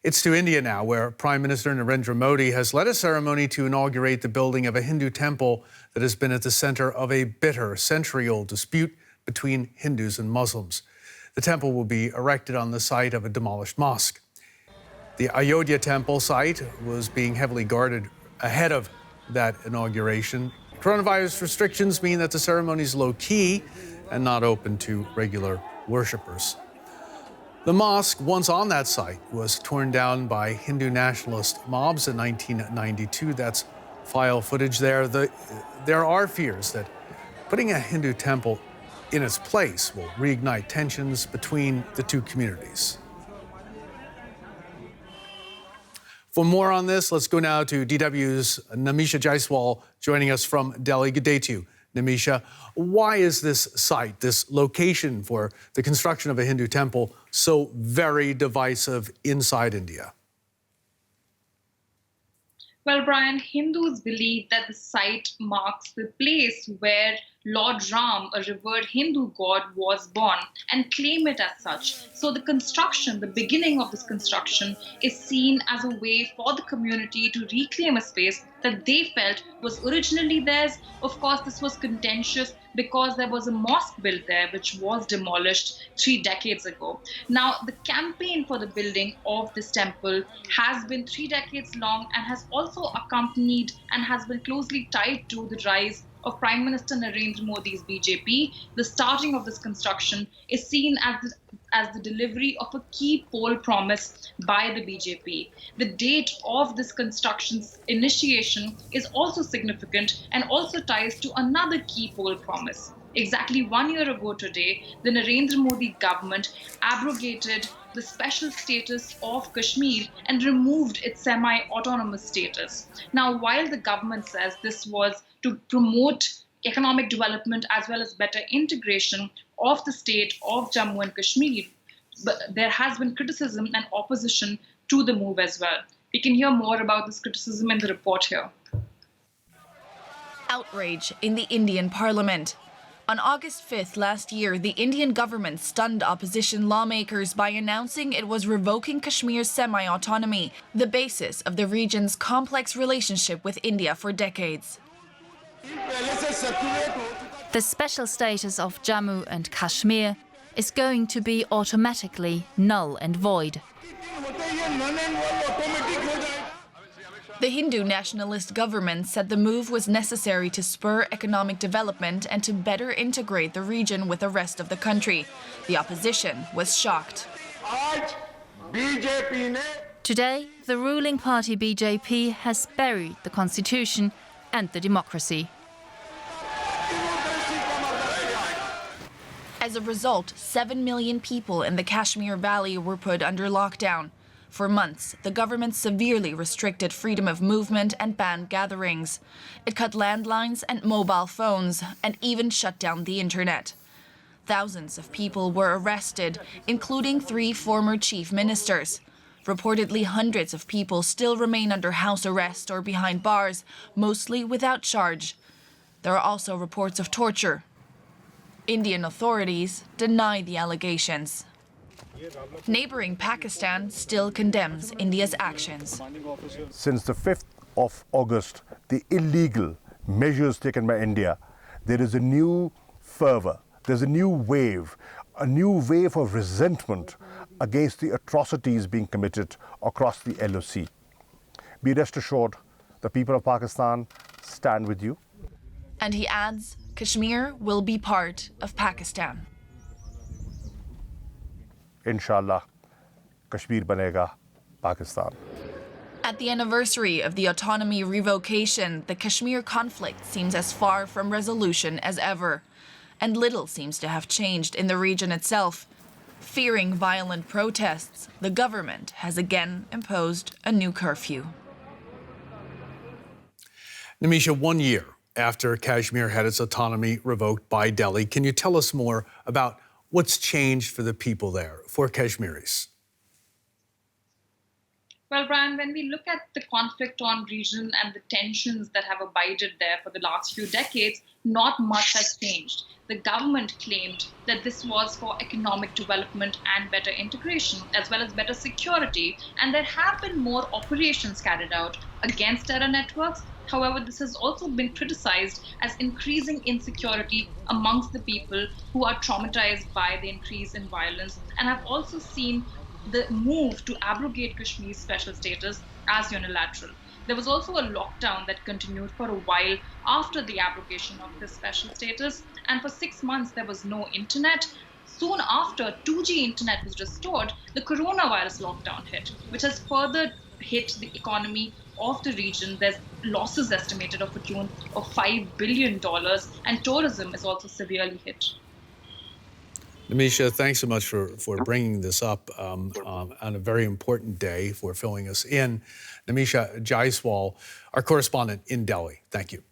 It's to India now, where Prime Minister Narendra Modi has led a ceremony to inaugurate the building of a Hindu temple that has been at the center of a bitter, century-old dispute between Hindus and Muslims. The temple will be erected on the site of a demolished mosque. The Ayodhya temple site was being heavily guarded ahead of that inauguration. Coronavirus restrictions mean that the ceremony is low-key and not open to regular worshippers. The mosque, once on that site, was torn down by Hindu nationalist mobs in 1992. That's file footage there. There are fears that putting a Hindu temple in its place will reignite tensions between the two communities. For more on this, let's go now to DW's Namisha Jaiswal joining us from Delhi. Good day to you, Namisha. Why is this site, this location for the construction of a Hindu temple, so very divisive inside India? Well, Brian, Hindus believe that the site marks the place where Lord Ram, a revered Hindu god, was born and claim it as such. So the beginning of this construction is seen as a way for the community to reclaim a space that they felt was originally theirs. Of course, this was contentious because there was a mosque built there which was demolished 3 decades ago. Now, the campaign for the building of this temple has been 3 decades long and has also accompanied and has been closely tied to the rise of Prime Minister Narendra Modi's BJP. The starting of this construction is seen as the delivery of a key poll promise by the BJP. The date of this construction's initiation is also significant and also ties to another key poll promise. Exactly 1 year ago today, the Narendra Modi government abrogated the special status of Kashmir and removed its semi-autonomous status. Now, while the government says this was to promote economic development as well as better integration of the state of Jammu and Kashmir, but there has been criticism and opposition to the move as well. We can hear more about this criticism in the report here. Outrage in the Indian Parliament. On August 5th last year, the Indian government stunned opposition lawmakers by announcing it was revoking Kashmir's semi-autonomy, the basis of the region's complex relationship with India for decades. The special status of Jammu and Kashmir is going to be automatically null and void. The Hindu nationalist government said the move was necessary to spur economic development and to better integrate the region with the rest of the country. The opposition was shocked. Today, the ruling party BJP has buried the constitution and the democracy. As a result, 7 million people in the Kashmir Valley were put under lockdown. For months, the government severely restricted freedom of movement and banned gatherings. It cut landlines and mobile phones and even shut down the internet. Thousands of people were arrested, including 3 former chief ministers. Reportedly, hundreds of people still remain under house arrest or behind bars, mostly without charge. There are also reports of torture. Indian authorities deny the allegations. Neighboring Pakistan still condemns India's actions. Since the 5th of August, the illegal measures taken by India, there is a new fervor, there's a new wave of resentment against the atrocities being committed across the LOC. Be rest assured, the people of Pakistan stand with you. And he adds, Kashmir will be part of Pakistan. Inshallah, Kashmir banega Pakistan. At the anniversary of the autonomy revocation, the Kashmir conflict seems as far from resolution as ever. And little seems to have changed in the region itself. Fearing violent protests, the government has again imposed a new curfew. Namisha, 1 year after Kashmir had its autonomy revoked by Delhi, can you tell us more about what's changed for the people there, for Kashmiris? Well, Brian, when we look at the conflict on region and the tensions that have abided there for the last few decades, not much has changed. The government claimed that this was for economic development and better integration, as well as better security, and there have been more operations carried out against terror networks. However, this has also been criticized as increasing insecurity amongst the people who are traumatized by the increase in violence, and have also seen the move to abrogate Kashmir's special status as unilateral. There was also a lockdown that continued for a while after the abrogation of this special status, and for 6 months there was no internet. Soon after 2G internet was restored, the coronavirus lockdown hit, which has further hit the economy of the region. There's losses estimated of a tune of $5 billion, and tourism is also severely hit. Nimisha, thanks so much for bringing this up on a very important day, for filling us in. Nimisha Jaiswal, our correspondent in Delhi. Thank you.